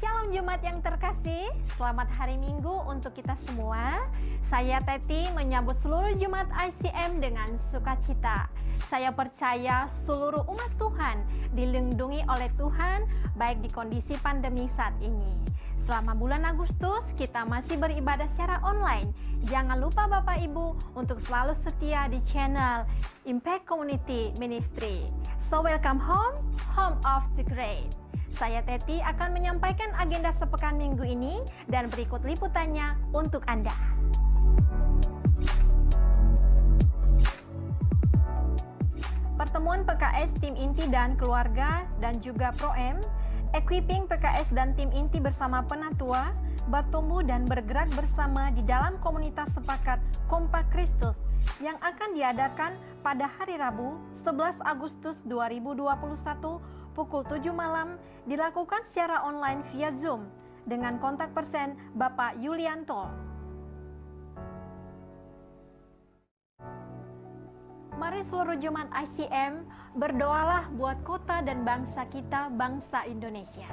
Shalom Jemaat yang terkasih, selamat hari Minggu untuk kita semua. Saya Teti menyambut seluruh Jemaat ICM dengan sukacita. Saya percaya seluruh umat Tuhan dilindungi oleh Tuhan baik di kondisi pandemi saat ini. Selama bulan Agustus kita masih beribadah secara online. Jangan lupa Bapak Ibu untuk selalu setia di channel Impact Community Ministry. So welcome home, home of the great. Saya Teti akan menyampaikan agenda sepekan minggu ini dan berikut liputannya untuk Anda. Pertemuan PKS Tim Inti dan Keluarga dan juga Pro-M, Equipping PKS dan Tim Inti bersama Penatua, bertumbuh dan bergerak bersama di dalam komunitas sepakat Kompak Kristus yang akan diadakan pada hari Rabu 11 Agustus 2021 pukul 7 malam dilakukan secara online via Zoom dengan kontak person Bapak Yulianto. Mari seluruh jemaat ICM berdoalah buat kota dan bangsa kita, bangsa Indonesia.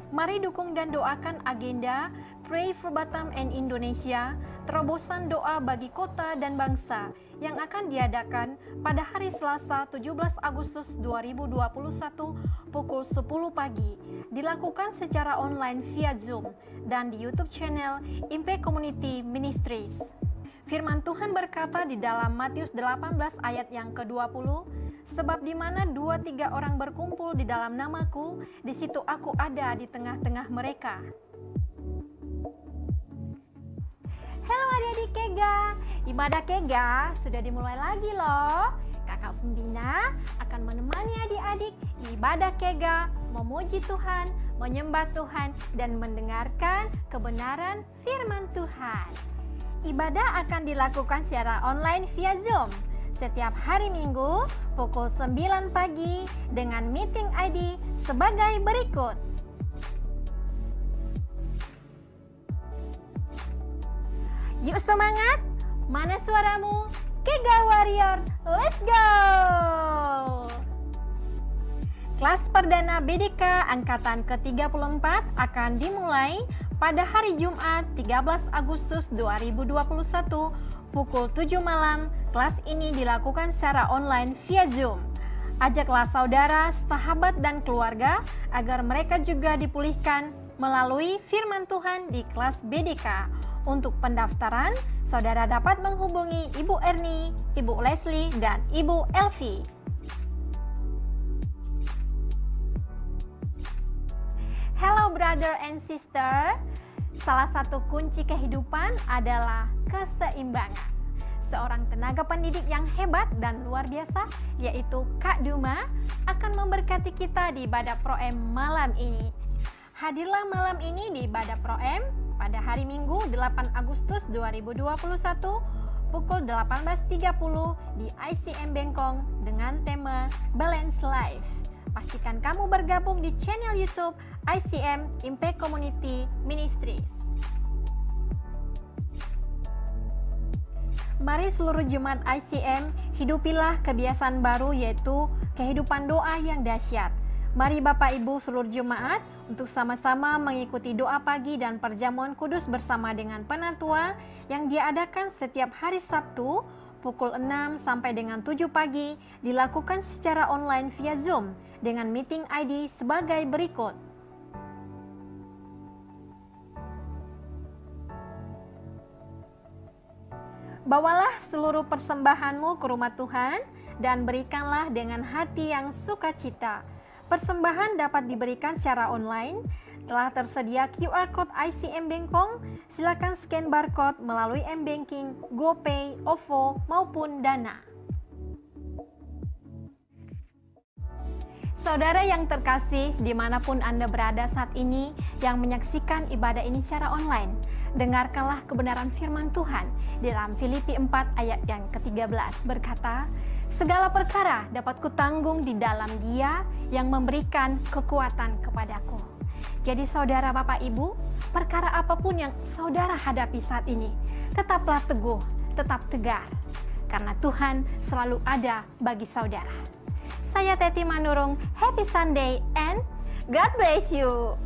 Mari dukung dan doakan agenda Pray for Batam and Indonesia, terobosan doa bagi kota dan bangsa yang akan diadakan pada hari Selasa 17 Agustus 2021 pukul 10 pagi. Dilakukan secara online via Zoom dan di YouTube channel Impact Community Ministries. Firman Tuhan berkata di dalam Matius 18 ayat yang ke-20, sebab di mana 2-3 orang berkumpul di dalam namaku, di situ aku ada di tengah-tengah mereka. Halo adik-adik Kega, ibadah Kega sudah dimulai lagi loh. Kakak Pembina akan menemani adik-adik di ibadah Kega, memuji Tuhan, menyembah Tuhan, dan mendengarkan kebenaran firman Tuhan. Ibadah akan dilakukan secara online via Zoom setiap hari Minggu pukul 9 pagi dengan meeting ID sebagai berikut. Yuk semangat, mana suaramu? Kega Warrior, let's go! Kelas perdana BDK Angkatan ke-34 akan dimulai pada hari Jumat 13 Agustus 2021 pukul 7 malam. Kelas ini dilakukan secara online via Zoom. Ajaklah saudara, sahabat, dan keluarga agar mereka juga dipulihkan melalui firman Tuhan di kelas BDK. Untuk pendaftaran, saudara dapat menghubungi Ibu Erni, Ibu Leslie, dan Ibu Elvi. Hello brother and sister, salah satu kunci kehidupan adalah keseimbangan. Seorang tenaga pendidik yang hebat dan luar biasa, yaitu Kak Duma, akan memberkati kita di ibadah Pro-M malam ini. Hadirlah malam ini di ibadah Pro-M pada hari Minggu 8 Agustus 2021 pukul 18.30 di ICM Bengkong dengan tema Balance Life. Pastikan kamu bergabung di channel YouTube ICM Impact Community Ministries. Mari seluruh jemaat ICM hidupilah kebiasaan baru, yaitu kehidupan doa yang dahsyat. Mari Bapak Ibu seluruh jemaat untuk sama-sama mengikuti doa pagi dan perjamuan kudus bersama dengan Penatua yang diadakan setiap hari Sabtu pukul 6 sampai dengan 7 pagi, dilakukan secara online via Zoom dengan meeting ID sebagai berikut. Bawalah seluruh persembahanmu ke rumah Tuhan dan berikanlah dengan hati yang sukacita. Persembahan dapat diberikan secara online. Telah tersedia QR Code ICM Bengkong. Silakan scan barcode melalui M-Banking, GoPay, OVO, maupun Dana. Saudara yang terkasih, dimanapun Anda berada saat ini yang menyaksikan ibadah ini secara online, dengarkanlah kebenaran firman Tuhan di dalam Filipi 4 ayat yang ke-13 berkata, segala perkara dapat kutanggung di dalam Dia yang memberikan kekuatan kepadaku. Jadi saudara Bapak Ibu, perkara apapun yang saudara hadapi saat ini, tetaplah teguh, tetap tegar, karena Tuhan selalu ada bagi saudara. Saya Teti Manurung, happy Sunday and God bless you.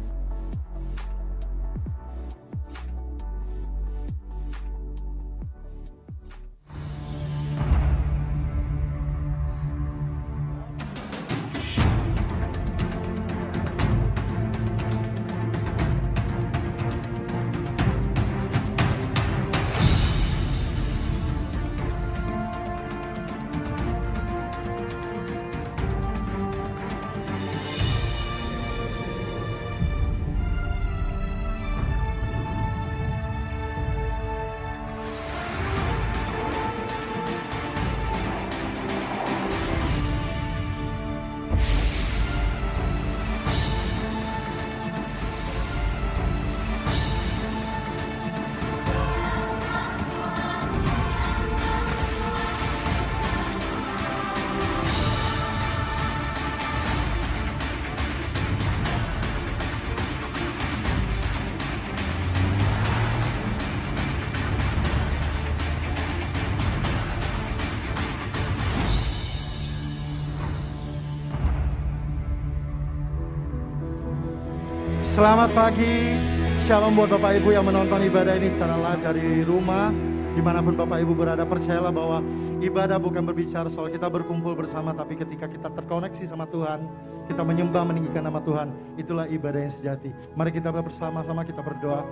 Selamat pagi, shalom buat Bapak Ibu yang menonton ibadah ini secara live dari rumah. Dimanapun Bapak Ibu berada, percayalah bahwa ibadah bukan berbicara soal kita berkumpul bersama, tapi ketika kita terkoneksi sama Tuhan, kita menyembah meninggikan nama Tuhan, itulah ibadah yang sejati. Mari kita bersama-sama kita berdoa.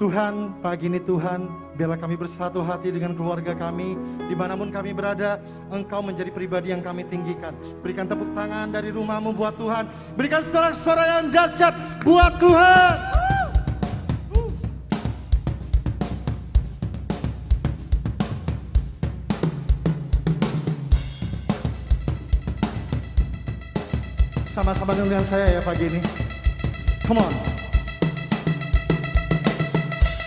Tuhan, pagi ini Tuhan, biarlah kami bersatu hati dengan keluarga kami, dimanapun kami berada, Engkau menjadi pribadi yang kami tinggikan. Berikan tepuk tangan dari rumahmu buat Tuhan, berikan sorak-sorai yang dahsyat buat Tuhan. Sama-sama dengan saya ya pagi ini. Come on.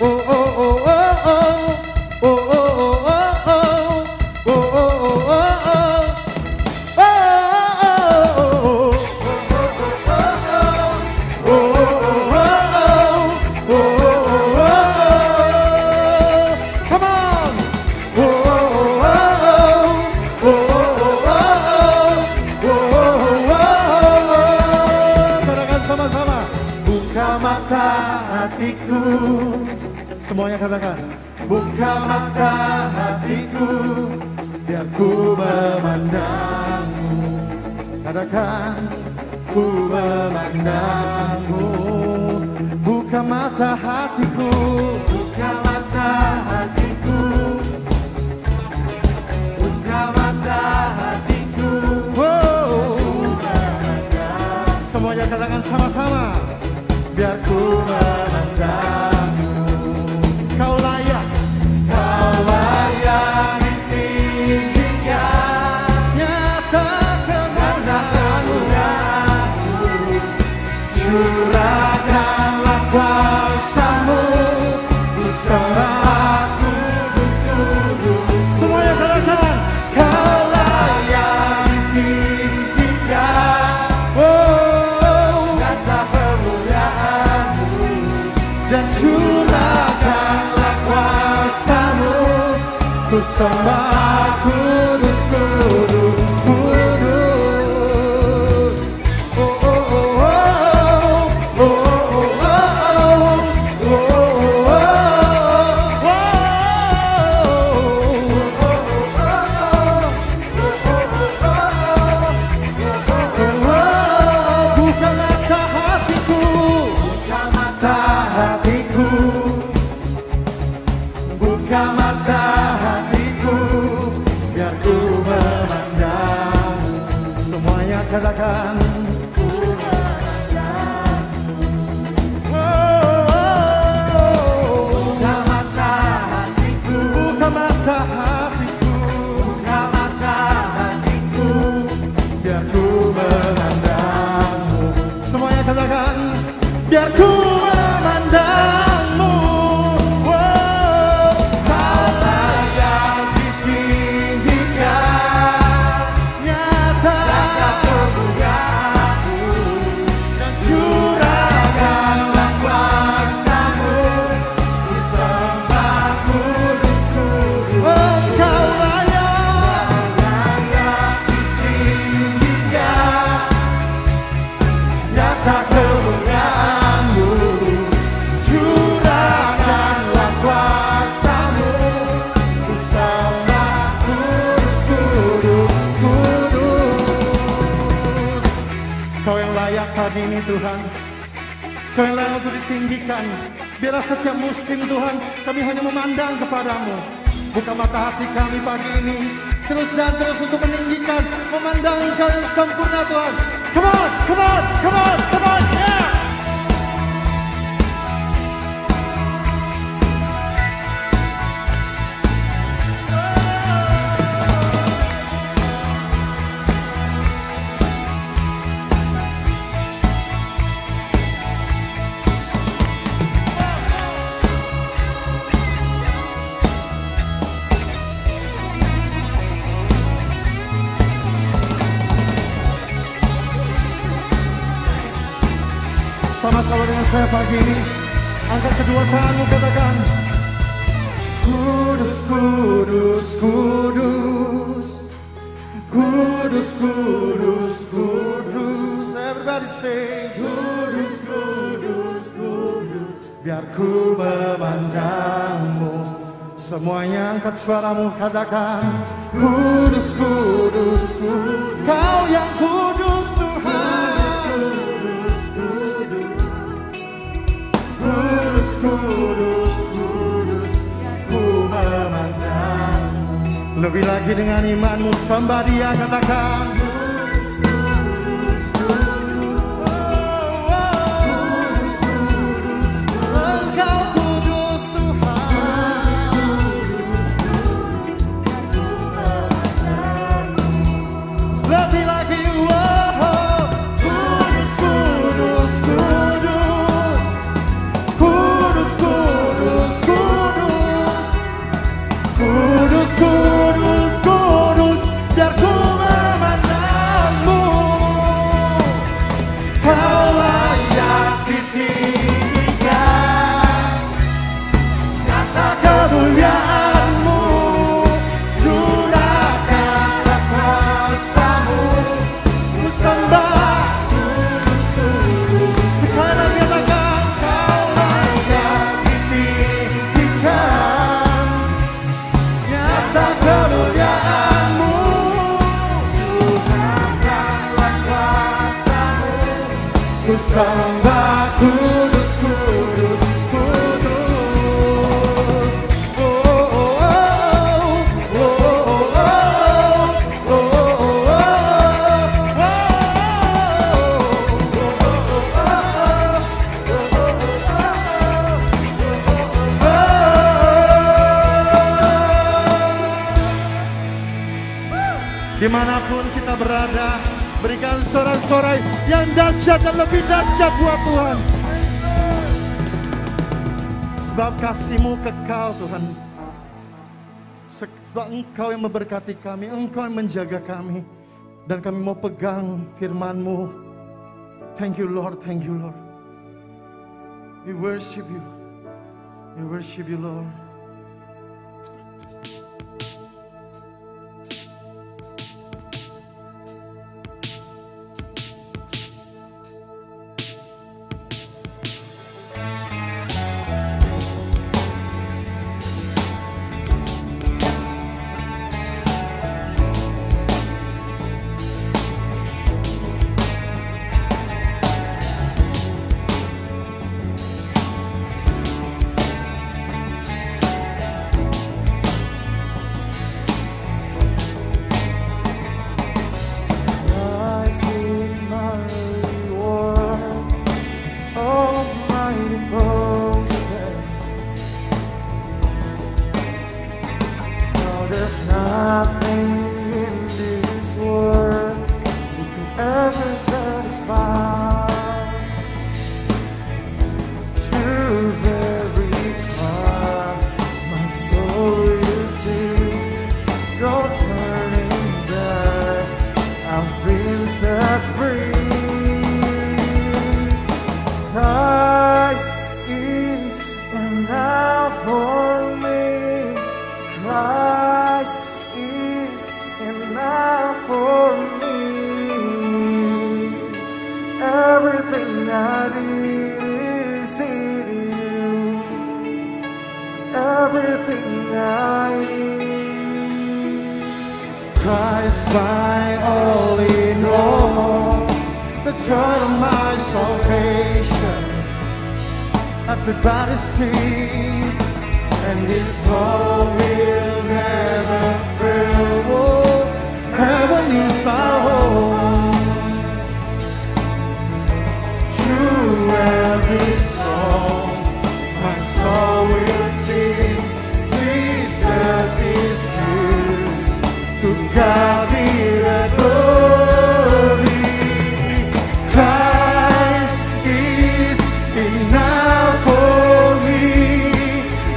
Oh oh oh oh oh oh oh oh oh oh oh semuanya katakan, buka mata hatiku, biar ku memandangmu. Katakan, ku memandangmu. Buka mata hatiku, buka mata hatiku, buka mata hatiku. Oh. Semuanya katakan sama-sama, biar ku memandangmu. Kau layak ditinggikan, nyatakan kemuliaan-Mu, curahkanlah kuasa-Mu, ku sembah kudus-kudus. Semuanya katakan, Kau layak ditinggikan, oh, nyata kemuliaan-Mu, dan curahkanlah kuasa-Mu, ku sembah kudus-kudus, kudus. Oh oh oh oh oh oh oh oh. Buka mata hatiku, buka mata hatiku, buka mata hatiku, biar ku memandang. Semuanya katakan, ku memandang. Buka mata hatiku, buka mata hatiku, buka mata hatiku, biar ku memandangmu. Semuanya katakan, biar ku memandangmu. Kau yang layak hari ini Tuhan. Kau yang layak untuk ditinggikan. Biarlah setiap musim Tuhan kami hanya memandang kepadamu. Buka mata hati kami pagi ini. Terus dan terus untuk meninggikan, memandang Kau yang sempurna Tuhan. Come on, come on, come on, come on, yeah! Sama-sama dengan saya pagi ini. Angkat kedua tanganmu, katakan Kudus, Kudus, Kudus, Kudus, Kudus, Kudus. Everybody say Kudus, Kudus, Kudus. Biar ku memandangmu. Semuanya angkat suaramu, katakan Kudus, Kudus, Kudus. Kau yang kudus Tuhan. Kudus, kudus, ku memandangmu. Lebih lagi dengan imanmu, sembah Dia, katakan Kudus, kudus, kudus. Oh, oh. Kudus, kudus, kudus. Engkau kudus Tuhan. Kudus, kudus, ku memandangmu. Lebih lagi, oh, kudus, kudus, kudus. Kudus, kudus, kudus, biar ku memandangmu. Kau layak ditinggikan, nyata kemuliaanmu, curahkanlah kuasamu, ku sembah kudus, kudus. Sekali lagi katakan kau layak ditinggikan, kemuliaanmu, curahkanlah kuasamu, ku sembah kudus, kudus, kudus. Oh, oh, oh, oh, oh, oh, oh, dimanapun kita berada, berikan sorak-sorai yang dahsyat dan lebih dahsyat buat Tuhan. Sebab kasih-Mu kekal Tuhan. Sebab Engkau yang memberkati kami, Engkau yang menjaga kami. Dan kami mau pegang firman-Mu. Thank you Lord, thank you Lord. We worship you. We worship you Lord. Turn my salvation. Everybody sing, and this song will never fail. Oh, heaven is our home. Through every song, my soul will sing. Jesus is good. To God be the glory. Christ is enough for me.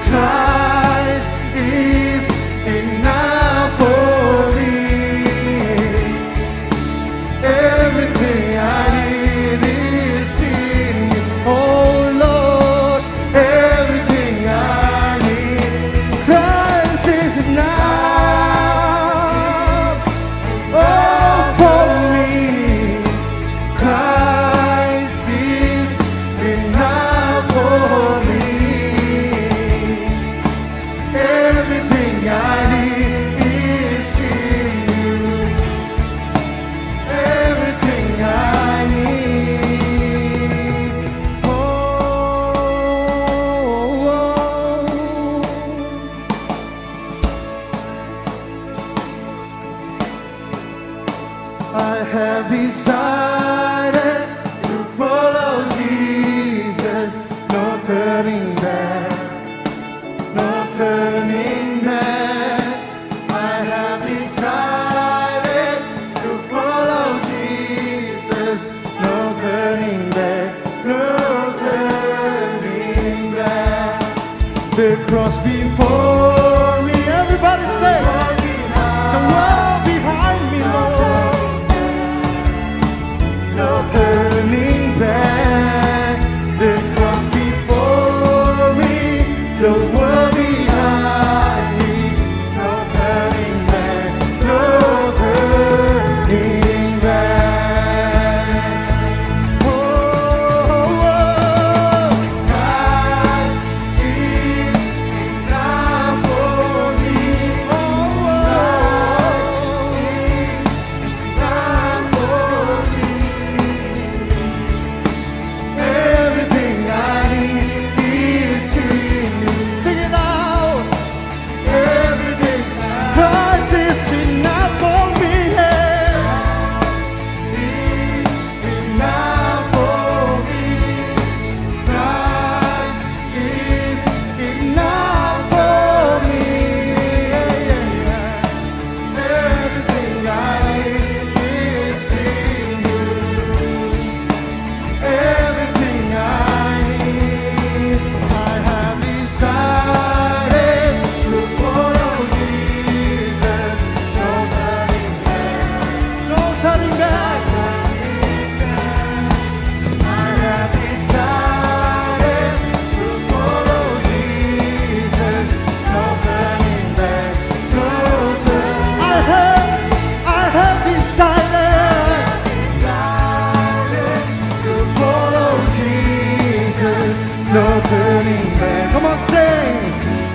Christ is enough for me. Everything I need is in you. Oh Lord, everything I need. Christ is enough. Oh, for me. Christ is enough for me. Everything I need is in you. Everything I need. Oh, I have decided to follow Jesus. No turning back. No turning back. I have decided to follow Jesus. No turning back. No turning back. The cross before me. Everybody say, the world behind me, Lord. No turning back. The cross before me. The world behind me. No turning back. No turning back. Oh, Christ is enough for me. Oh, enough for me. Everything I need is in you. Sing it out. Everything. Christ is enough for me. Enough for me. Christ is enough for me. Everything I need is in you. Everything I need. I have decided to follow Jesus. No turning back. No turning back. I have decided to follow Jesus. No turning back. No turning. I have decided to follow Jesus. No turning back. Come on, sing.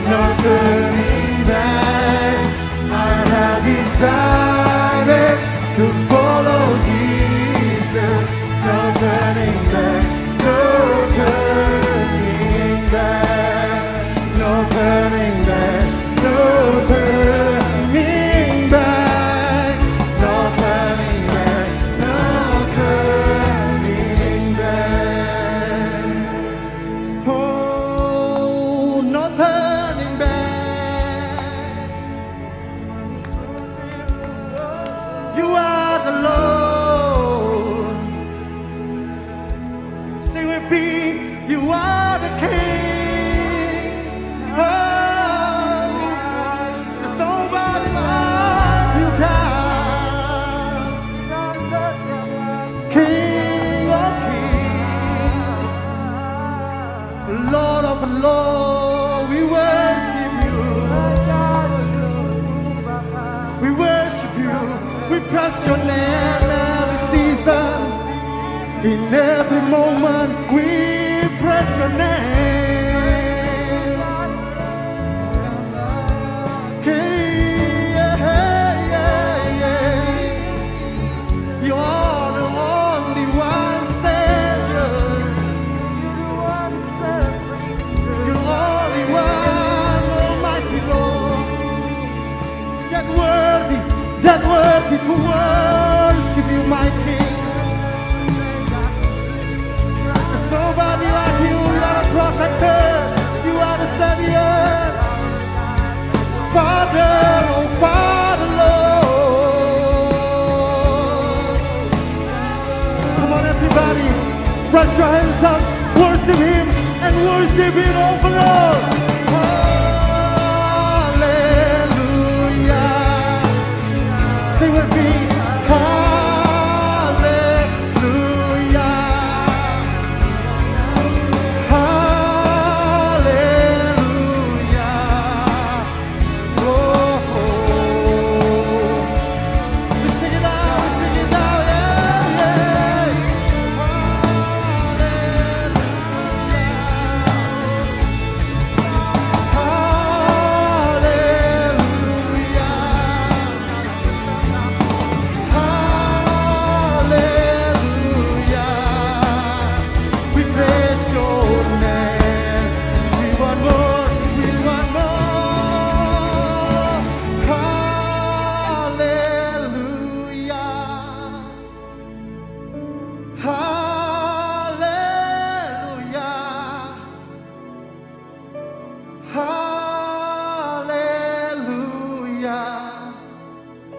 No turning back. I have decided to follow Jesus. No turning back. No turning back. No turning back. No turning back. No turning back. No turning back. Oh, no turning back. You are the Lord. Sing with me. You are the King. Oh, there's nobody like you, God. King of kings, Lord of lords, we worship you. We worship you. We bless your name every season. In every moment, we praise your name. Yeah, yeah, yeah. You're the only one. worthy to worship you, my King. There's nobody like you. You are a protector. You are the Savior. Father, oh Father, Lord. Come on, everybody, raise your hands up, worship Him, and worship Him over all. Hallelujah. Sing with me. Hallelujah. Hallelujah. Oh, oh. We sing it out, yeah, yeah.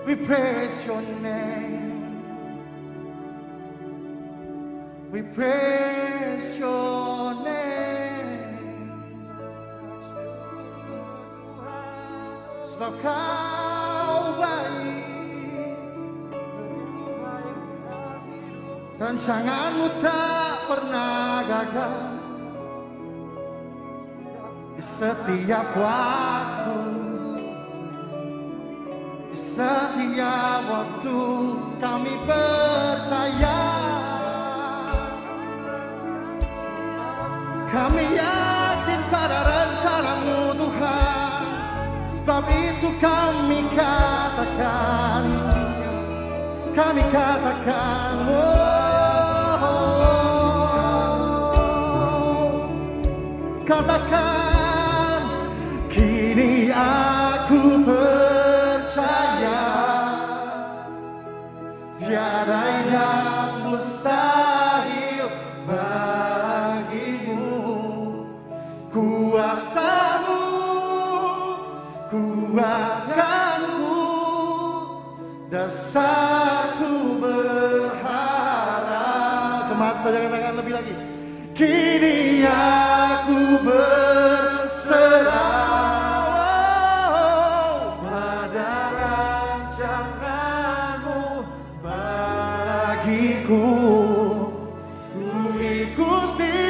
We praise your name. We praise your name. Sebab kau baik, rancanganmu tak pernah gagal. Di setiap waktu, di setiap waktu kami percaya. Kami yakin pada rencana-Mu Tuhan. Sebab itu kami katakan, katakan, kini aku percaya, tiada yang mustahil bagimu. Kuasa-Mu kuatkanku, dasarku berharap. Jemaat saja katakan lebih lagi. Kini aku berserah pada rancangan-Mu bagiku. Ku ikuti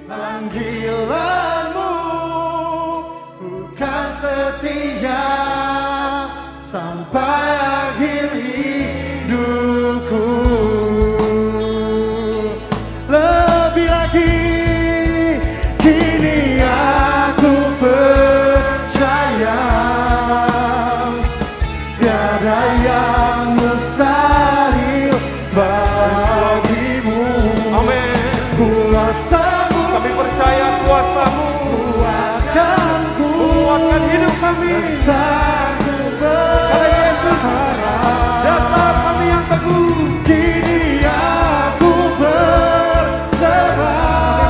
panggilan-Mu, ku kan setia sampai akhir hidupku. Lebih lagi, kini aku percaya, tiada yang mustahil bagimu. Amin. Kuasa-Mu, Kami percaya kuasa-Mu menguatkan hidup kami. Pada Yesus, dasar kami yang teguh. Kini aku berserah,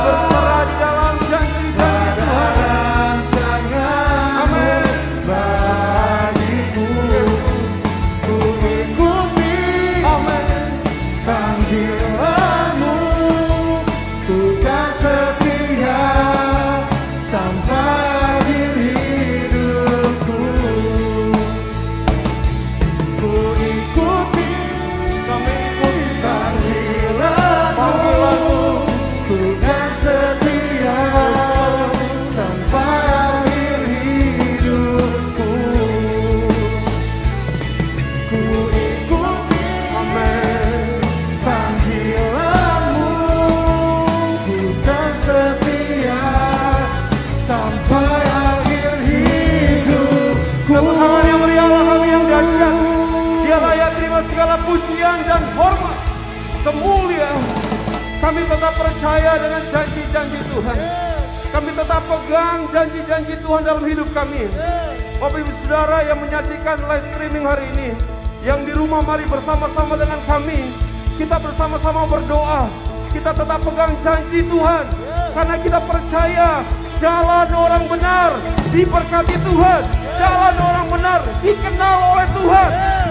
Kami berserah di dalam janji-janji Tuhan. Amin. Bagiku, ku ikuti panggilan-Mu, ku kan setia sampai akhir hidupku. Ku ikuti panggilan-Mu, ku kan setia sampai akhir hidupku. Ku ikuti panggilan-Mu, ku kan setia sampai akhir hidupku. Tuhan yang mulia, Allah kami yang dahsyat. Dia layak terima segala pujian dan hormat, kemuliaan. Kami tetap percaya dengan janji-janji Tuhan. Kami tetap pegang janji-janji Tuhan dalam hidup kami. Bapak Ibu Saudara yang menyaksikan live streaming hari ini, yang di rumah mari bersama-sama dengan kami. Kita bersama-sama berdoa. Kita tetap pegang janji Tuhan. Karena kita percaya jalan orang benar diberkati Tuhan. Jalan orang benar dikenal oleh Tuhan.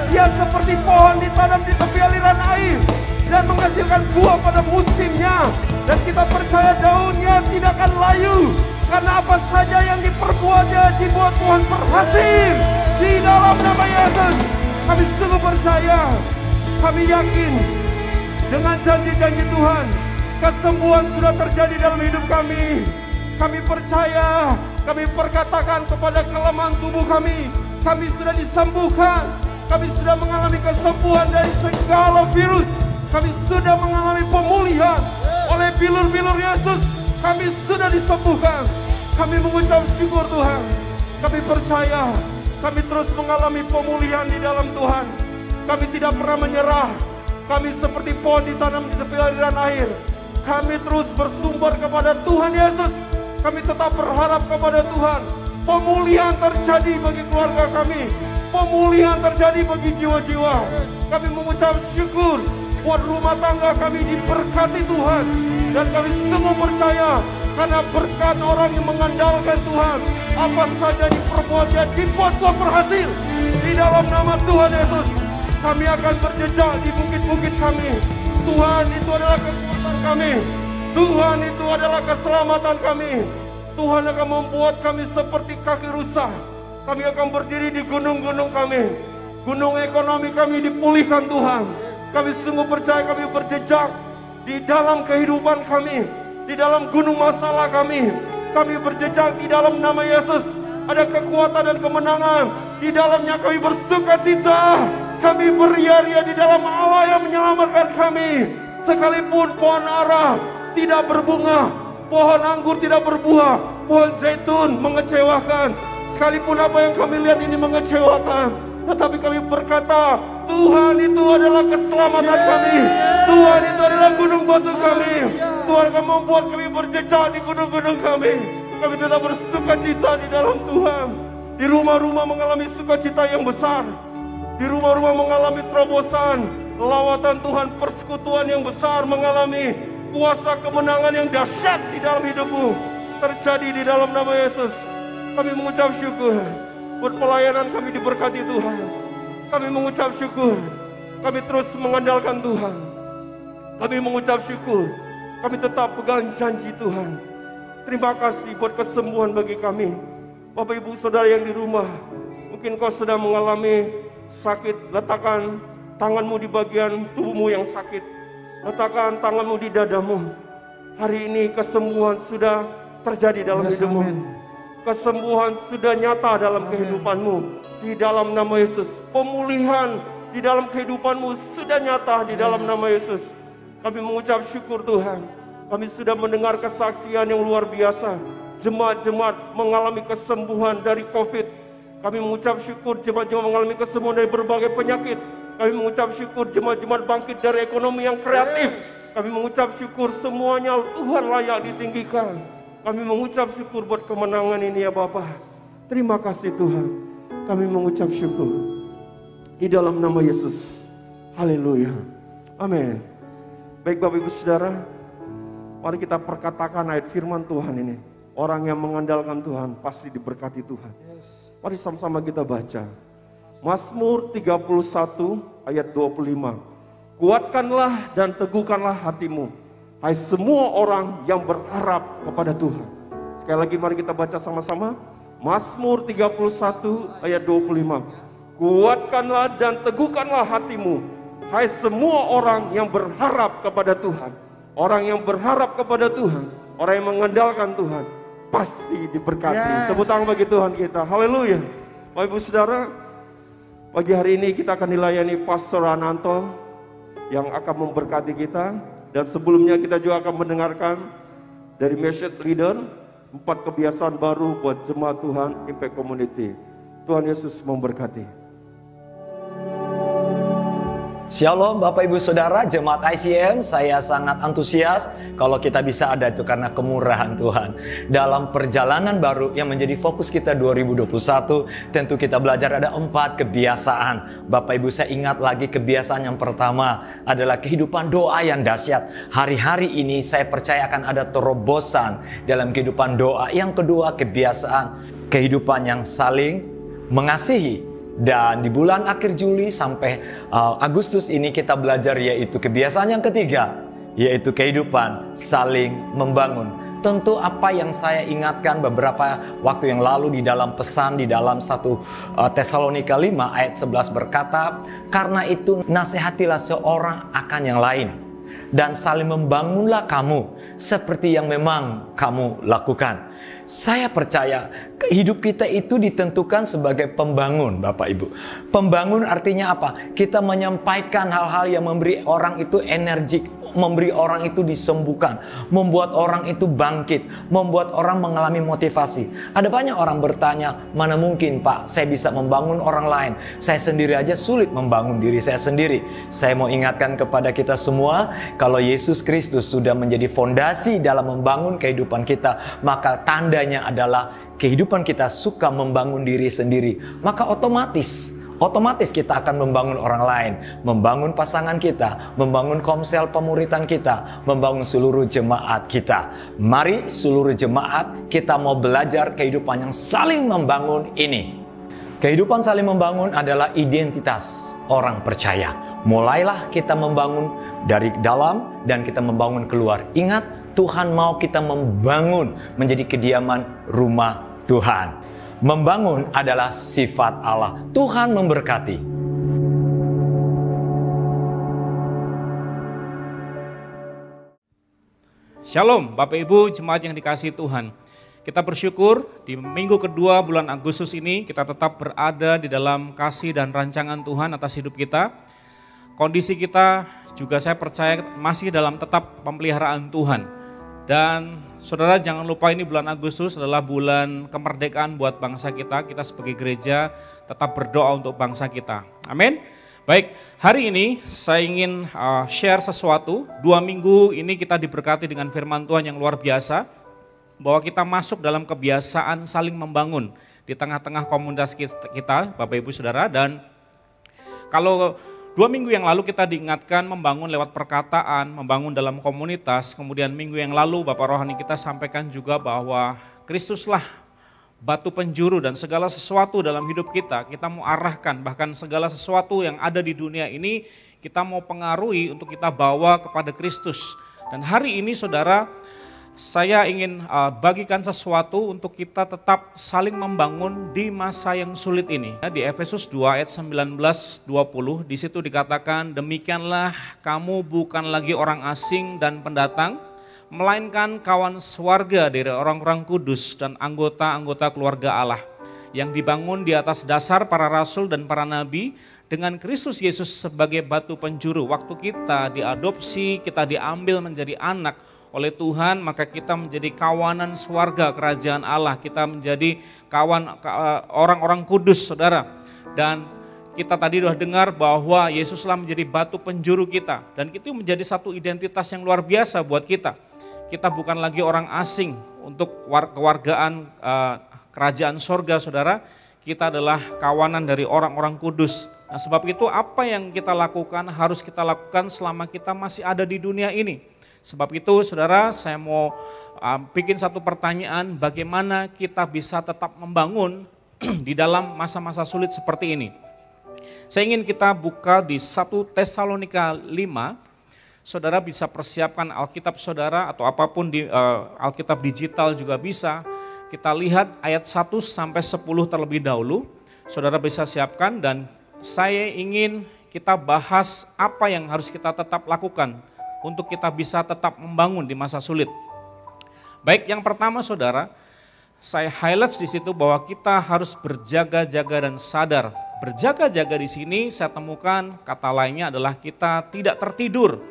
Dia seperti pohon ditanam di tepi aliran air dan menghasilkan buah pada musimnya. Dan kita percaya daunnya tidak akan layu. Karena apa saja yang diperbuatnya dibuat Tuhan berhasil. Di dalam nama Yesus kami sungguh percaya. Kami yakin dengan janji-janji Tuhan, kesembuhan sudah terjadi dalam hidup kami. Kami percaya, kami perkatakan kepada kelemahan tubuh kami sudah disembuhkan. Kami sudah mengalami kesembuhan dari segala virus. Kami sudah mengalami pemulihan oleh bilur-bilur Yesus. Kami sudah disembuhkan. Kami mengucap syukur Tuhan. Kami percaya, kami terus mengalami pemulihan di dalam Tuhan. Kami tidak pernah menyerah. Kami seperti pohon ditanam di tepi aliran air. Kami terus bersumber kepada Tuhan Yesus. Kami tetap berharap kepada Tuhan. Pemulihan terjadi bagi keluarga kami. Pemulihan terjadi bagi jiwa-jiwa. Kami mengucap syukur buat rumah tangga kami diberkati Tuhan. Dan kami semua percaya karena berkat orang yang mengandalkan Tuhan, apa saja diperbuatnya dibuat Tuhan berhasil. Di dalam nama Tuhan Yesus, kami akan berjejak di bukit-bukit kami. Tuhan itu adalah kekuatan kami. Tuhan itu adalah keselamatan kami. Tuhan akan membuat kami seperti kaki rusa. Kami akan berdiri di gunung-gunung kami. Gunung ekonomi kami dipulihkan Tuhan. Kami sungguh percaya kami berjejak di dalam kehidupan kami. Di dalam gunung masalah kami. Kami berjejak di dalam nama Yesus. Ada kekuatan dan kemenangan. Di dalamnya kami bersukacita. Kami beria-ria di dalam Allah yang menyelamatkan kami. Sekalipun pohon ara tidak berbunga, pohon anggur tidak berbuah, pohon zaitun mengecewakan. Sekalipun apa yang kami lihat ini mengecewakan, tetapi kami berkata, Tuhan itu adalah keselamatan kami. Tuhan itu adalah gunung batu kami. Tuhan akan membuat kami berjejak di gunung-gunung kami. Kami tetap bersukacita di dalam Tuhan. Di rumah-rumah mengalami sukacita yang besar. Di rumah-rumah mengalami terobosan, lawatan Tuhan, persekutuan yang besar, mengalami kuasa kemenangan yang dahsyat di dalam hidupmu. Terjadi di dalam nama Yesus. Kami mengucap syukur buat pelayanan kami diberkati Tuhan. Kami mengucap syukur. Kami terus mengandalkan Tuhan. Kami mengucap syukur. Kami tetap pegang janji Tuhan. Terima kasih buat kesembuhan bagi kami. Bapak Ibu Saudara yang di rumah, mungkin kau sedang mengalami sakit. Letakkan tanganmu di bagian tubuhmu yang sakit. Letakkan tanganmu di dadamu. Hari ini kesembuhan sudah terjadi dalam hidupmu. Kesembuhan sudah nyata dalam kehidupanmu. Di dalam nama Yesus. Pemulihan di dalam kehidupanmu sudah nyata di dalam nama Yesus. Kami mengucap syukur Tuhan. Kami sudah mendengar kesaksian yang luar biasa. Jemaat-jemaat mengalami kesembuhan dari COVID. Kami mengucap syukur jemaat-jemaat mengalami kesembuhan dari berbagai penyakit. Kami mengucap syukur jemaat-jemaat bangkit dari ekonomi yang kreatif. Kami mengucap syukur semuanya Tuhan layak ditinggikan. Kami mengucap syukur buat kemenangan ini ya Bapa. Terima kasih Tuhan. Kami mengucap syukur. Di dalam nama Yesus. Haleluya. Amin. Baik Bapak Ibu Saudara. Mari kita perkatakan ayat firman Tuhan ini. Orang yang mengandalkan Tuhan pasti diberkati Tuhan. Mari sama-sama kita baca. Mazmur 31 ayat 25. Kuatkanlah dan teguhkanlah hatimu, hai semua orang yang berharap kepada Tuhan. Sekali lagi mari kita baca sama-sama. Mazmur 31 ayat 25. Kuatkanlah dan teguhkanlah hatimu, hai semua orang yang berharap kepada Tuhan. Orang yang berharap kepada Tuhan, orang yang mengandalkan Tuhan, pasti diberkati. Tepuk tangan bagi Tuhan kita. Haleluya. Bapak Ibu Saudara, pagi hari ini kita akan dilayani Pastor Ananto yang akan memberkati kita. Dan sebelumnya kita juga akan mendengarkan dari message leader 4 kebiasaan baru buat jemaat Tuhan Impact Community. Tuhan Yesus memberkati. Shalom Bapak Ibu Saudara, Jemaat ICM, saya sangat antusias kalau kita bisa ada itu karena kemurahan Tuhan. Dalam perjalanan baru yang menjadi fokus kita 2021, tentu kita belajar ada 4 kebiasaan. Bapak Ibu, saya ingat lagi kebiasaan yang pertama adalah kehidupan doa yang dahsyat. Hari-hari ini saya percaya akan ada terobosan dalam kehidupan doa. Yang kedua, kebiasaan kehidupan yang saling mengasihi. Dan di bulan akhir Juli sampai Agustus ini kita belajar yaitu kebiasaan yang ketiga, yaitu kehidupan saling membangun. Tentu apa yang saya ingatkan beberapa waktu yang lalu di dalam pesan di dalam 1 Tesalonika 5 ayat 11 berkata, karena itu nasihatilah seorang akan yang lain dan saling membangunlah kamu seperti yang memang kamu lakukan. Saya percaya hidup kita itu ditentukan sebagai pembangun, Bapak Ibu. Pembangun artinya apa? Kita menyampaikan hal-hal yang memberi orang itu energik, memberi orang itu disembuhkan, membuat orang itu bangkit, membuat orang mengalami motivasi. Ada banyak orang bertanya, mana mungkin Pak saya bisa membangun orang lain? Saya sendiri aja sulit membangun diri saya sendiri. Saya mau ingatkan kepada kita semua, kalau Yesus Kristus sudah menjadi fondasi dalam membangun kehidupan kita, maka tandanya adalah kehidupan kita suka membangun diri sendiri. Maka otomatis kita akan membangun orang lain, membangun pasangan kita, membangun komsel pemuritan kita, membangun seluruh jemaat kita. Mari seluruh jemaat kita mau belajar kehidupan yang saling membangun ini. Kehidupan saling membangun adalah identitas orang percaya. Mulailah kita membangun dari dalam dan kita membangun keluar. Ingat, Tuhan mau kita membangun menjadi kediaman rumah Tuhan. Membangun adalah sifat Allah. Tuhan memberkati. Shalom Bapak Ibu jemaat yang dikasihi Tuhan. Kita bersyukur di minggu kedua bulan Agustus ini kita tetap berada di dalam kasih dan rancangan Tuhan atas hidup kita. Kondisi kita juga saya percaya masih dalam tetap pemeliharaan Tuhan. Dan saudara jangan lupa ini bulan Agustus adalah bulan kemerdekaan buat bangsa kita. Kita sebagai gereja tetap berdoa untuk bangsa kita. Amin. Baik, hari ini saya ingin share sesuatu. 2 minggu ini kita diberkati dengan firman Tuhan yang luar biasa. Bahwa kita masuk dalam kebiasaan saling membangun di tengah-tengah komunitas kita, Bapak Ibu Saudara. Dan kalau 2 minggu yang lalu kita diingatkan membangun lewat perkataan, membangun dalam komunitas. Kemudian minggu yang lalu Bapak Rohani kita sampaikan juga bahwa Kristuslah batu penjuru dan segala sesuatu dalam hidup kita mau arahkan. Bahkan segala sesuatu yang ada di dunia ini kita mau pengaruhi untuk kita bawa kepada Kristus. Dan hari ini saudara, saya ingin bagikan sesuatu untuk kita tetap saling membangun di masa yang sulit ini. Di Efesus 2 ayat 19-20 di situ dikatakan, demikianlah kamu bukan lagi orang asing dan pendatang, melainkan kawan sewarga dari orang-orang kudus dan anggota-anggota keluarga Allah yang dibangun di atas dasar para rasul dan para nabi dengan Kristus Yesus sebagai batu penjuru. Waktu kita diadopsi, kita diambil menjadi anak oleh Tuhan, maka kita menjadi kawanan swarga kerajaan Allah. Kita menjadi kawan orang-orang kudus, saudara. Dan kita tadi sudah dengar bahwa Yesuslah menjadi batu penjuru kita. Dan itu menjadi satu identitas yang luar biasa buat kita. Kita bukan lagi orang asing untuk kewargaan kerajaan sorga, saudara. Kita adalah kawanan dari orang-orang kudus. Nah, sebab itu apa yang kita lakukan harus kita lakukan selama kita masih ada di dunia ini. Sebab itu saudara, saya mau bikin satu pertanyaan, bagaimana kita bisa tetap membangun di dalam masa-masa sulit seperti ini. Saya ingin kita buka di 1 Tesalonika 5, saudara bisa persiapkan Alkitab saudara atau apapun di Alkitab digital juga bisa. Kita lihat ayat 1-10 terlebih dahulu, saudara bisa siapkan dan saya ingin kita bahas apa yang harus kita tetap lakukan untuk kita bisa tetap membangun di masa sulit. Baik, yang pertama saudara, saya highlight di situ bahwa kita harus berjaga-jaga dan sadar. Berjaga-jaga di sini saya temukan kata lainnya adalah kita tidak tertidur.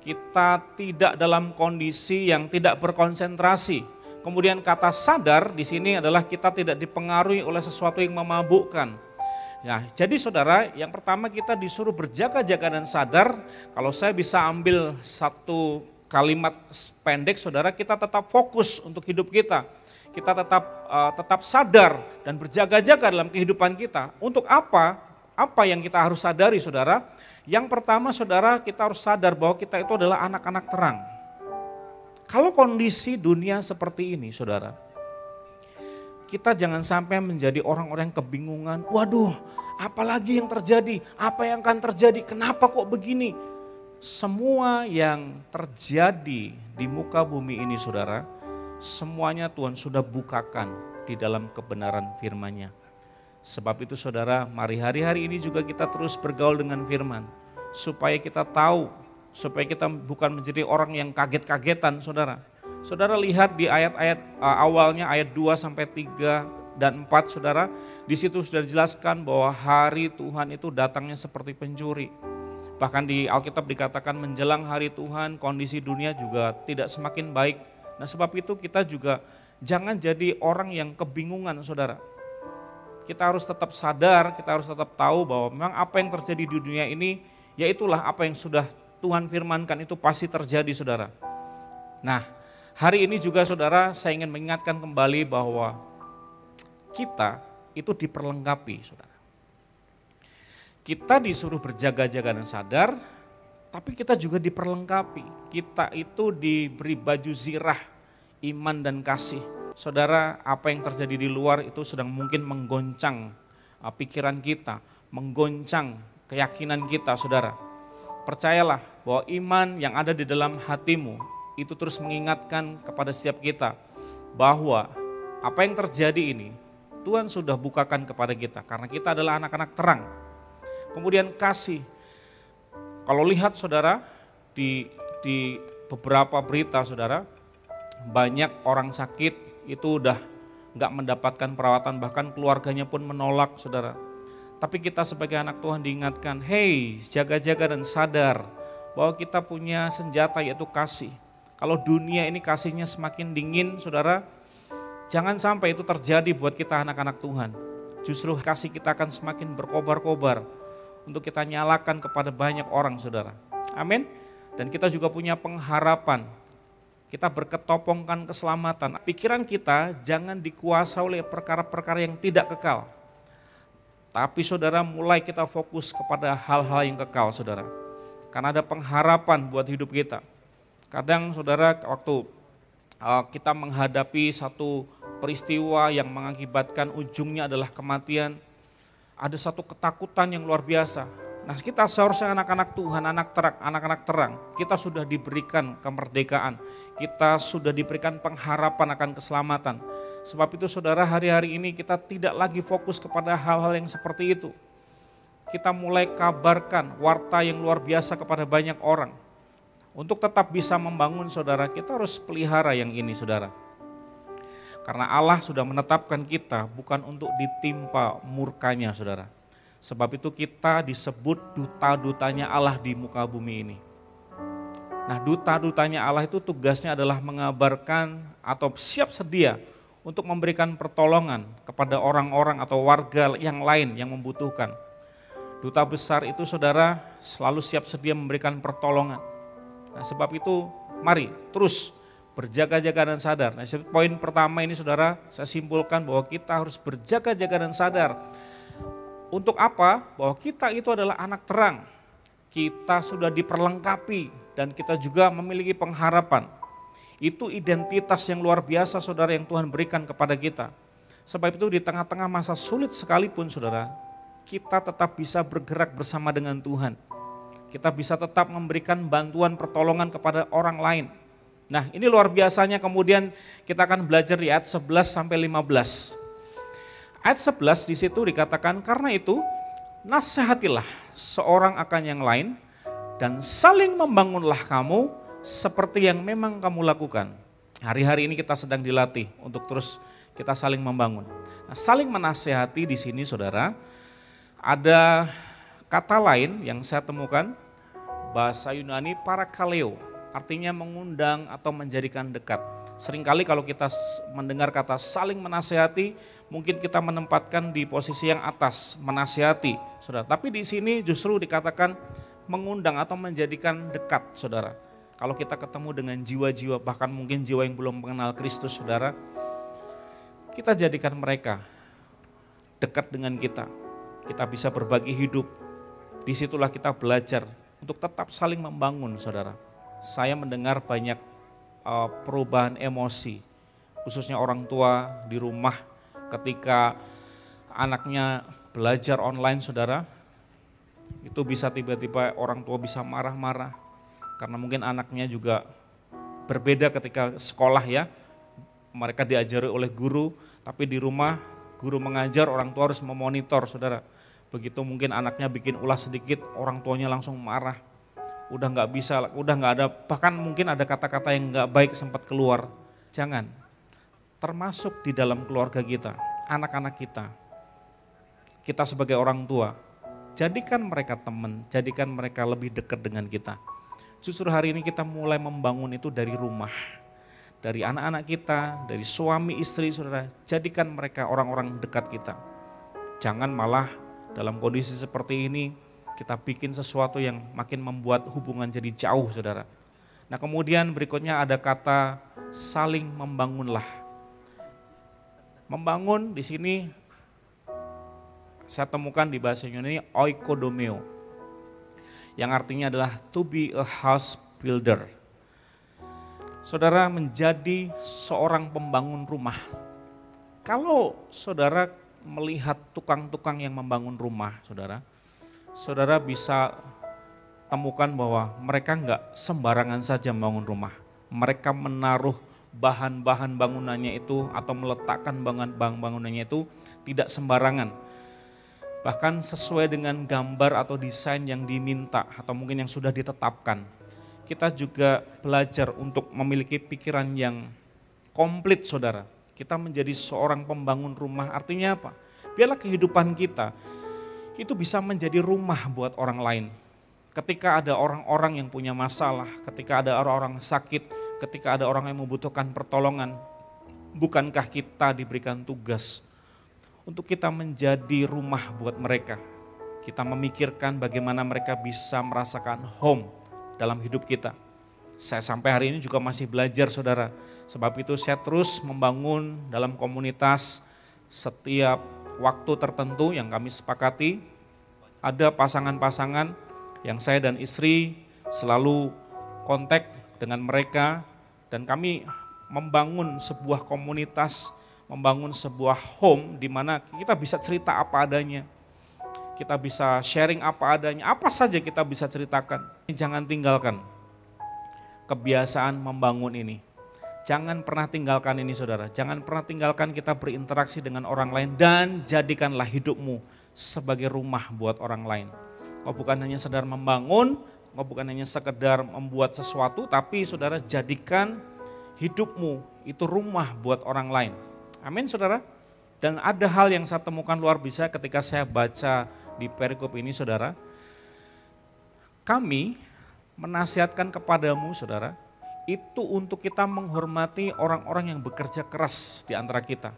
Kita tidak dalam kondisi yang tidak berkonsentrasi. Kemudian kata sadar di sini adalah kita tidak dipengaruhi oleh sesuatu yang memabukkan. Nah, jadi saudara, yang pertama kita disuruh berjaga-jaga dan sadar. Kalau saya bisa ambil satu kalimat pendek, saudara, kita tetap fokus untuk hidup kita. Kita tetap sadar dan berjaga-jaga dalam kehidupan kita. Untuk apa? Apa yang kita harus sadari, saudara? Yang pertama, saudara, kita harus sadar bahwa kita itu adalah anak-anak terang. Kalau kondisi dunia seperti ini, saudara, kita jangan sampai menjadi orang-orang yang kebingungan. Waduh, apalagi yang terjadi? Apa yang akan terjadi? Kenapa kok begini? Semua yang terjadi di muka bumi ini, saudara, semuanya Tuhan sudah bukakan di dalam kebenaran firman-Nya. Sebab itu saudara, mari hari-hari ini juga kita terus bergaul dengan firman. Supaya kita tahu, supaya kita bukan menjadi orang yang kaget-kagetan, saudara. Saudara lihat di ayat-ayat awalnya, ayat 2 sampai 3 dan 4, saudara. Di situ sudah dijelaskan bahwa hari Tuhan itu datangnya seperti pencuri. Bahkan di Alkitab dikatakan menjelang hari Tuhan, kondisi dunia juga tidak semakin baik. Nah, sebab itu kita juga jangan jadi orang yang kebingungan, saudara. Kita harus tetap sadar, kita harus tetap tahu bahwa memang apa yang terjadi di dunia ini, ya itulah apa yang sudah Tuhan firmankan itu pasti terjadi, saudara. Nah, hari ini juga saudara, saya ingin mengingatkan kembali bahwa kita itu diperlengkapi, saudara. Kita disuruh berjaga-jaga dan sadar, tapi kita juga diperlengkapi. Kita itu diberi baju zirah, iman dan kasih. Saudara, apa yang terjadi di luar itu sedang mungkin menggoncang pikiran kita, menggoncang keyakinan kita, saudara. Percayalah bahwa iman yang ada di dalam hatimu itu terus mengingatkan kepada setiap kita bahwa apa yang terjadi ini Tuhan sudah bukakan kepada kita karena kita adalah anak-anak terang. Kemudian kasih. Kalau lihat saudara di beberapa berita saudara, banyak orang sakit itu udah gak mendapatkan perawatan, bahkan keluarganya pun menolak saudara. Tapi kita sebagai anak Tuhan diingatkan, hey jaga-jaga dan sadar bahwa kita punya senjata yaitu kasih. Kalau dunia ini kasihnya semakin dingin saudara, jangan sampai itu terjadi buat kita anak-anak Tuhan. Justru kasih kita akan semakin berkobar-kobar untuk kita nyalakan kepada banyak orang saudara. Amin. Dan kita juga punya pengharapan. Kita berketopongkan keselamatan. Pikiran kita jangan dikuasai oleh perkara-perkara yang tidak kekal. Tapi saudara mulai kita fokus kepada hal-hal yang kekal saudara. Karena ada pengharapan buat hidup kita. Kadang saudara waktu kita menghadapi satu peristiwa yang mengakibatkan ujungnya adalah kematian, ada satu ketakutan yang luar biasa. Nah kita seharusnya anak-anak Tuhan, anak-anak terang, kita sudah diberikan kemerdekaan, kita sudah diberikan pengharapan akan keselamatan. Sebab itu saudara hari-hari ini kita tidak lagi fokus kepada hal-hal yang seperti itu. Kita mulai kabarkan warta yang luar biasa kepada banyak orang. Untuk tetap bisa membangun saudara, kita harus pelihara yang ini saudara. Karena Allah sudah menetapkan kita bukan untuk ditimpa murkanya saudara. Sebab itu kita disebut duta-dutanya Allah di muka bumi ini. Nah duta-dutanya Allah itu tugasnya adalah mengabarkan atau siap sedia untuk memberikan pertolongan kepada orang-orang atau warga yang lain yang membutuhkan. Duta besar itu saudara selalu siap sedia memberikan pertolongan. Nah sebab itu mari terus berjaga-jaga dan sadar. Nah, poin pertama ini saudara, saya simpulkan bahwa kita harus berjaga-jaga dan sadar. Untuk apa? Bahwa kita itu adalah anak terang. Kita sudah diperlengkapi dan kita juga memiliki pengharapan. Itu identitas yang luar biasa saudara yang Tuhan berikan kepada kita. Sebab itu di tengah-tengah masa sulit sekalipun saudara, kita tetap bisa bergerak bersama dengan Tuhan. Kita bisa tetap memberikan bantuan pertolongan kepada orang lain. Nah ini luar biasanya kemudian kita akan belajar di ayat 11 sampai 15. Ayat 11 di situ dikatakan karena itu nasihatilah seorang akan yang lain dan saling membangunlah kamu seperti yang memang kamu lakukan. Hari-hari ini kita sedang dilatih untuk terus kita saling membangun. Nah, saling menasihati di sini saudara ada kata lain yang saya temukan bahasa Yunani parakaleo. artinya mengundang atau menjadikan dekat. Seringkali kalau kita mendengar kata saling menasihati, mungkin kita menempatkan di posisi yang atas, menasihati, saudara. Tapi di sini justru dikatakan mengundang atau menjadikan dekat, saudara. Kalau kita ketemu dengan jiwa-jiwa, bahkan mungkin jiwa yang belum mengenal Kristus, saudara, kita jadikan mereka dekat dengan kita. Kita bisa berbagi hidup. Disitulah kita belajar untuk tetap saling membangun, saudara. Saya mendengar banyak perubahan emosi, khususnya orang tua di rumah ketika anaknya belajar online, saudara. Itu bisa tiba-tiba orang tua bisa marah-marah karena mungkin anaknya juga berbeda ketika sekolah ya. Mereka diajari oleh guru, tapi di rumah guru mengajar, orang tua harus memonitor, saudara. Begitu mungkin anaknya bikin ulah sedikit, orang tuanya langsung marah. Udah nggak bisa, udah nggak ada, bahkan mungkin ada kata-kata yang nggak baik sempat keluar. Jangan, termasuk di dalam keluarga kita, anak-anak kita sebagai orang tua, jadikan mereka teman, jadikan mereka lebih dekat dengan kita. Justru hari ini kita mulai membangun itu dari rumah, dari anak-anak kita, dari suami istri, saudara, jadikan mereka orang-orang dekat kita. Jangan malah dalam kondisi seperti ini, kita bikin sesuatu yang makin membuat hubungan jadi jauh, saudara. Nah kemudian berikutnya ada kata saling membangunlah. Membangun di sini saya temukan di bahasa Yunani oikodomeo, yang artinya adalah to be a house builder. Saudara menjadi seorang pembangun rumah. Kalau saudara melihat tukang-tukang yang membangun rumah, saudara bisa temukan bahwa mereka enggak sembarangan saja membangun rumah. Mereka menaruh bahan-bahan bangunannya itu atau meletakkan bangunannya itu tidak sembarangan. Bahkan sesuai dengan gambar atau desain yang diminta atau mungkin yang sudah ditetapkan. Kita juga belajar untuk memiliki pikiran yang komplit, saudara. Kita menjadi seorang pembangun rumah, artinya apa? Biarlah kehidupan kita itu bisa menjadi rumah buat orang lain. Ketika ada orang-orang yang punya masalah, ketika ada orang-orang sakit, ketika ada orang yang membutuhkan pertolongan, bukankah kita diberikan tugas untuk kita menjadi rumah buat mereka? Kita memikirkan bagaimana mereka bisa merasakan home dalam hidup kita. Saya sampai hari ini juga masih belajar, saudara. Sebab itu saya terus membangun dalam komunitas. Setiap waktu tertentu yang kami sepakati, ada pasangan-pasangan yang saya dan istri selalu kontak dengan mereka, dan kami membangun sebuah komunitas, membangun sebuah home di mana kita bisa cerita apa adanya, kita bisa sharing apa adanya, apa saja kita bisa ceritakan. Jangan tinggalkan kebiasaan membangun ini. Jangan pernah tinggalkan ini, saudara. Jangan pernah tinggalkan kita berinteraksi dengan orang lain, dan jadikanlah hidupmu sebagai rumah buat orang lain. Kau bukan hanya sekedar membangun, kau bukan hanya sekedar membuat sesuatu, tapi saudara jadikan hidupmu itu rumah buat orang lain. Amin, saudara. Dan ada hal yang saya temukan luar biasa ketika saya baca di perikop ini, saudara. Kami menasihatkan kepadamu, saudara, itu untuk kita menghormati orang-orang yang bekerja keras di antara kita.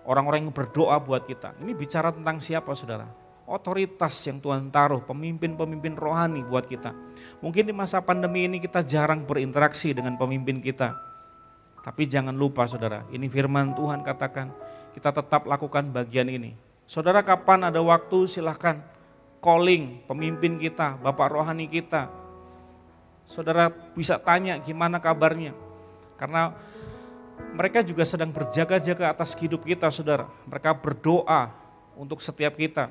Orang-orang yang berdoa buat kita. Ini bicara tentang siapa, saudara? Otoritas yang Tuhan taruh, pemimpin-pemimpin rohani buat kita. Mungkin di masa pandemi ini kita jarang berinteraksi dengan pemimpin kita. Tapi jangan lupa, saudara, ini firman Tuhan katakan, kita tetap lakukan bagian ini. Saudara, kapan ada waktu silahkan calling pemimpin kita, bapak rohani kita. Saudara bisa tanya gimana kabarnya. Karena mereka juga sedang berjaga-jaga atas hidup kita, saudara. Mereka berdoa untuk setiap kita.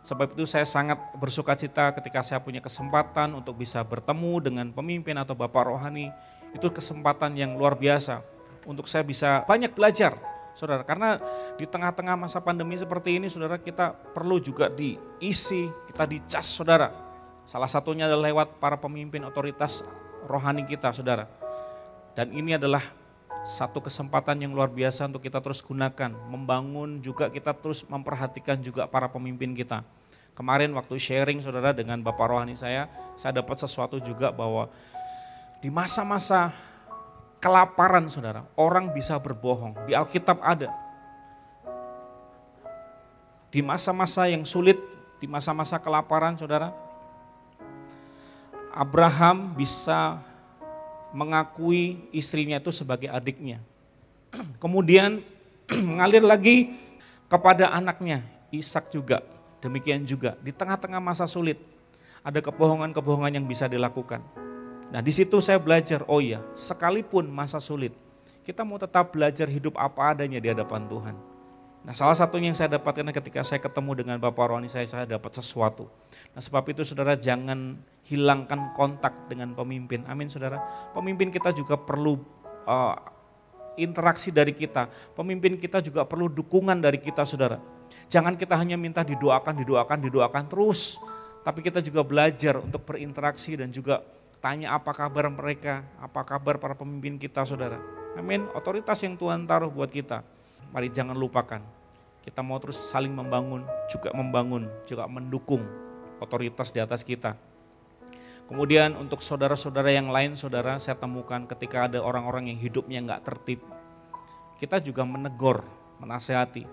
Sebab itu saya sangat bersuka cita ketika saya punya kesempatan untuk bisa bertemu dengan pemimpin atau bapak rohani. Itu kesempatan yang luar biasa untuk saya bisa banyak belajar, saudara. Karena di tengah-tengah masa pandemi seperti ini, saudara, kita perlu juga diisi, kita dicas, saudara. Salah satunya adalah lewat para pemimpin otoritas rohani kita, saudara. Dan ini adalah satu kesempatan yang luar biasa untuk kita terus gunakan. Membangun juga, kita terus memperhatikan juga para pemimpin kita. Kemarin waktu sharing, saudara, dengan bapak rohani saya dapat sesuatu juga bahwa Di masa-masa kelaparan saudara, orang bisa berbohong. Di Alkitab ada. Di masa-masa yang sulit, di masa-masa kelaparan saudara, Abraham bisa mengakui istrinya itu sebagai adiknya. Kemudian mengalir lagi kepada anaknya, Ishak juga. Demikian juga, di tengah-tengah masa sulit, ada kebohongan-kebohongan yang bisa dilakukan. Nah di situ saya belajar, oh iya, sekalipun masa sulit, kita mau tetap belajar hidup apa adanya di hadapan Tuhan. Nah salah satunya yang saya dapatkan ketika saya ketemu dengan Bapak Rohani saya dapat sesuatu. Nah sebab itu saudara jangan hilangkan kontak dengan pemimpin. Amin saudara. Pemimpin kita juga perlu interaksi dari kita. Pemimpin kita juga perlu dukungan dari kita saudara. Jangan kita hanya minta didoakan terus. Tapi kita juga belajar untuk berinteraksi dan juga tanya apa kabar mereka, apa kabar para pemimpin kita saudara. Amin, otoritas yang Tuhan taruh buat kita. Mari jangan lupakan, kita mau terus saling membangun, juga mendukung otoritas di atas kita. Kemudian untuk saudara-saudara yang lain, saudara, saya temukan ketika ada orang-orang yang hidupnya enggak tertib, kita juga menegur, menasehati.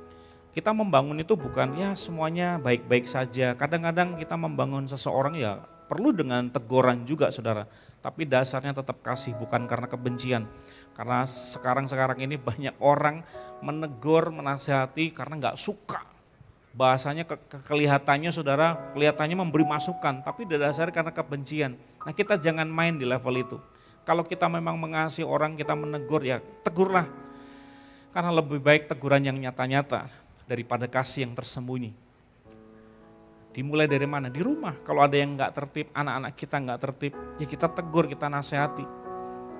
Kita membangun itu bukan ya semuanya baik-baik saja. Kadang-kadang kita membangun seseorang ya perlu dengan teguran juga saudara. Tapi dasarnya tetap kasih, bukan karena kebencian. Karena sekarang ini banyak orang menegur, menasehati karena enggak suka. Bahasanya kelihatannya saudara, kelihatannya memberi masukan, tapi dasarnya karena kebencian. Nah kita jangan main di level itu. Kalau kita memang mengasihi orang, kita menegur ya tegurlah. Karena lebih baik teguran yang nyata-nyata daripada kasih yang tersembunyi. Dimulai dari mana? Di rumah. Kalau ada yang enggak tertib, anak-anak kita enggak tertib, ya kita tegur, kita nasihati.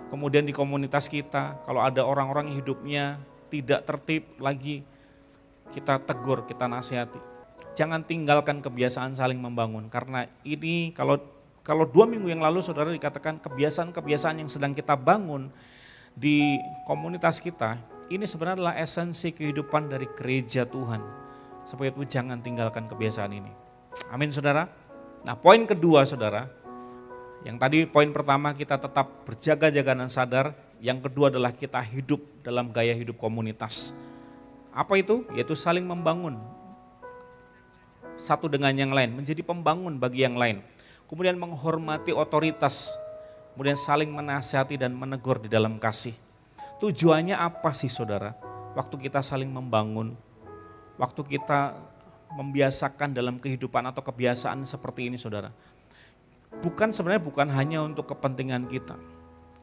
Kemudian di komunitas kita, kalau ada orang-orang yang hidupnya tidak tertib lagi, kita tegur, kita nasihati. Jangan tinggalkan kebiasaan saling membangun. Karena ini kalau 2 minggu yang lalu saudara dikatakan kebiasaan-kebiasaan yang sedang kita bangun di komunitas kita, ini sebenarnya adalah esensi kehidupan dari gereja Tuhan. Supaya itu jangan tinggalkan kebiasaan ini. Amin saudara. Nah poin kedua saudara, yang tadi poin pertama kita tetap berjaga-jaga dan sadar, yang kedua adalah kita hidup dalam gaya hidup komunitas. Apa itu? Yaitu saling membangun satu dengan yang lain, menjadi pembangun bagi yang lain. Kemudian menghormati otoritas, kemudian saling menasihati dan menegur di dalam kasih. Tujuannya apa sih saudara? Waktu kita saling membangun, waktu kita membiasakan dalam kehidupan atau kebiasaan seperti ini saudara. Sebenarnya bukan hanya untuk kepentingan kita,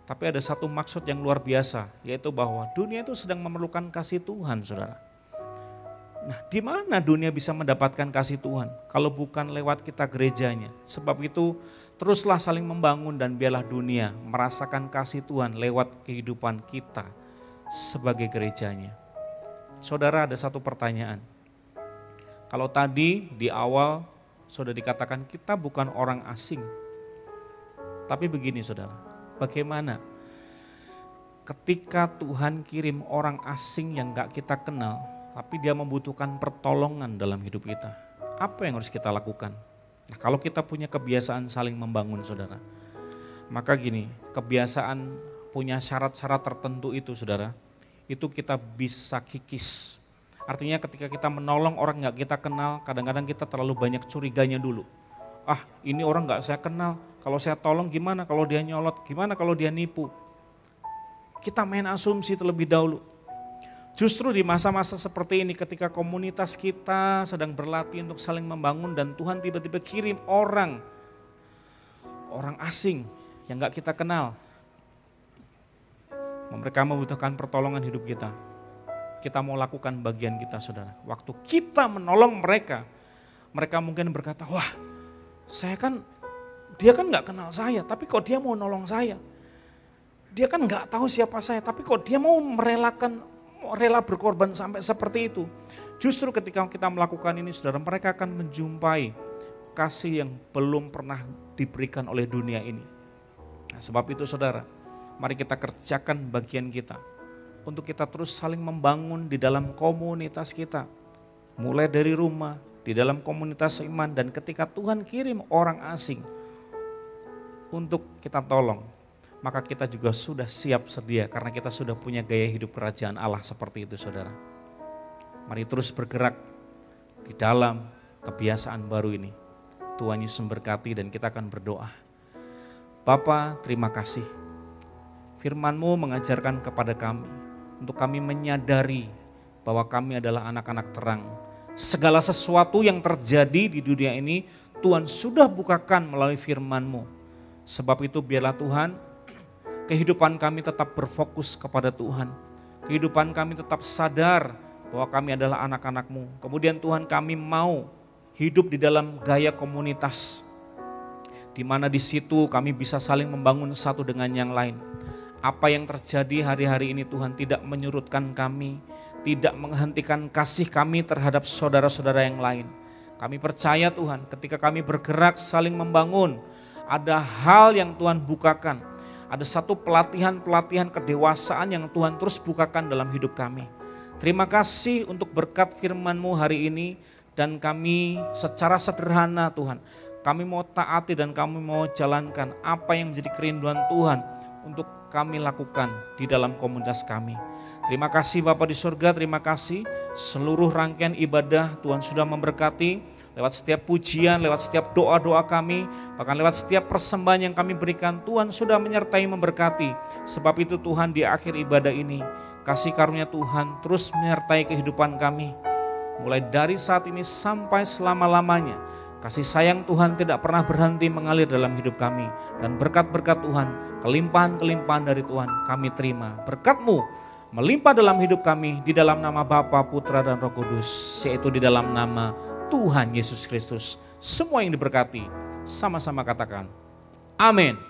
tapi ada satu maksud yang luar biasa, yaitu bahwa dunia itu sedang memerlukan kasih Tuhan saudara. Nah di mana dunia bisa mendapatkan kasih Tuhan? Kalau bukan lewat kita gerejanya. Sebab itu teruslah saling membangun dan biarlah dunia merasakan kasih Tuhan lewat kehidupan kita sebagai gerejanya. Saudara ada satu pertanyaan. Kalau tadi di awal sudah dikatakan kita bukan orang asing. Tapi begini saudara, bagaimana ketika Tuhan kirim orang asing yang gak kita kenal, tapi dia membutuhkan pertolongan dalam hidup kita. Apa yang harus kita lakukan? Nah kalau kita punya kebiasaan saling membangun saudara, maka gini, kebiasaan punya syarat-syarat tertentu itu saudara, itu kita bisa kikis. Artinya ketika kita menolong orang gak kita kenal, kadang-kadang kita terlalu banyak curiganya dulu. Ah ini orang gak saya kenal, kalau saya tolong gimana kalau dia nyolot, gimana kalau dia nipu. Kita main asumsi terlebih dahulu. Justru di masa-masa seperti ini ketika komunitas kita sedang berlatih untuk saling membangun dan Tuhan tiba-tiba kirim orang asing yang gak kita kenal. Mereka membutuhkan pertolongan hidup kita. Kita mau lakukan bagian kita saudara. Waktu kita menolong mereka, mereka mungkin berkata, wah dia kan gak kenal saya, tapi kok dia mau nolong saya. Dia kan gak tahu siapa saya, tapi kok dia mau rela berkorban sampai seperti itu. Justru ketika kita melakukan ini saudara, mereka akan menjumpai kasih yang belum pernah diberikan oleh dunia ini. Nah, sebab itu saudara, mari kita kerjakan bagian kita. Untuk kita terus saling membangun di dalam komunitas kita. Mulai dari rumah, di dalam komunitas iman, dan ketika Tuhan kirim orang asing untuk kita tolong, maka kita juga sudah siap sedia karena kita sudah punya gaya hidup kerajaan Allah seperti itu saudara. Mari terus bergerak di dalam kebiasaan baru ini. Tuhan Yesus memberkati dan kita akan berdoa. Bapa, terima kasih. Firman-Mu mengajarkan kepada kami untuk kami menyadari bahwa kami adalah anak-anak terang. Segala sesuatu yang terjadi di dunia ini Tuhan sudah bukakan melalui firman-Mu. Sebab itu biarlah Tuhan, kehidupan kami tetap berfokus kepada Tuhan. Kehidupan kami tetap sadar bahwa kami adalah anak-anak-Mu. Kemudian Tuhan, kami mau hidup di dalam gaya komunitas, di mana di situ kami bisa saling membangun satu dengan yang lain. Apa yang terjadi hari-hari ini Tuhan tidak menyurutkan kami, tidak menghentikan kasih kami terhadap saudara-saudara yang lain. Kami percaya Tuhan, ketika kami bergerak saling membangun, ada hal yang Tuhan bukakan. Ada satu pelatihan-pelatihan kedewasaan yang Tuhan terus bukakan dalam hidup kami. Terima kasih untuk berkat firman-Mu hari ini, dan kami secara sederhana Tuhan, kami mau taati dan kami mau jalankan apa yang menjadi kerinduan Tuhan untuk kami lakukan di dalam komunitas kami. Terima kasih Bapa di surga, terima kasih seluruh rangkaian ibadah Tuhan sudah memberkati lewat setiap pujian, lewat setiap doa-doa kami, bahkan lewat setiap persembahan yang kami berikan. Tuhan sudah menyertai memberkati. Sebab itu Tuhan, di akhir ibadah ini kasih karunia Tuhan terus menyertai kehidupan kami. Mulai dari saat ini sampai selama-lamanya, kasih sayang Tuhan tidak pernah berhenti mengalir dalam hidup kami. Dan berkat-berkat Tuhan, kelimpahan-kelimpahan dari Tuhan kami terima. Berkat-Mu melimpah dalam hidup kami, di dalam nama Bapa, Putra, dan Roh Kudus, yaitu di dalam nama Tuhan Yesus Kristus. Semua yang diberkati, sama-sama katakan, amin.